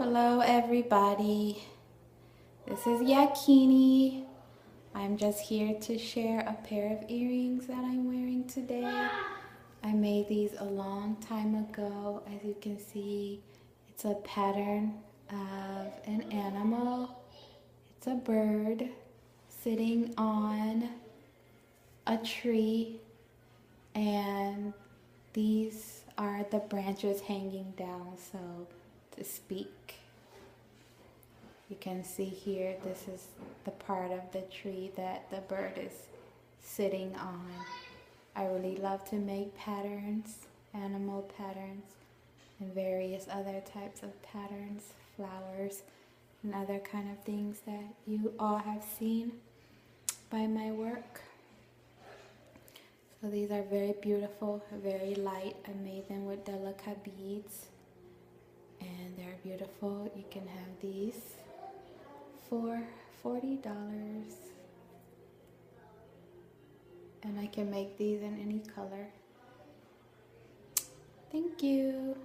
Hello everybody, this is Yakini. I'm just here to share a pair of earrings that I'm wearing today. I made these a long time ago. As you can see, it's a pattern of an animal. It's a bird sitting on a tree, and these are the branches hanging down, so to speak. You can see here, this is the part of the tree that the bird is sitting on. I really love to make patterns, animal patterns, and various other types of patterns, flowers, and other kind of things that you all have seen by my work. So these are very beautiful, very light. I made them with delicate beads, and they're beautiful. You can have these for $40, and I can make these in any color. Thank you.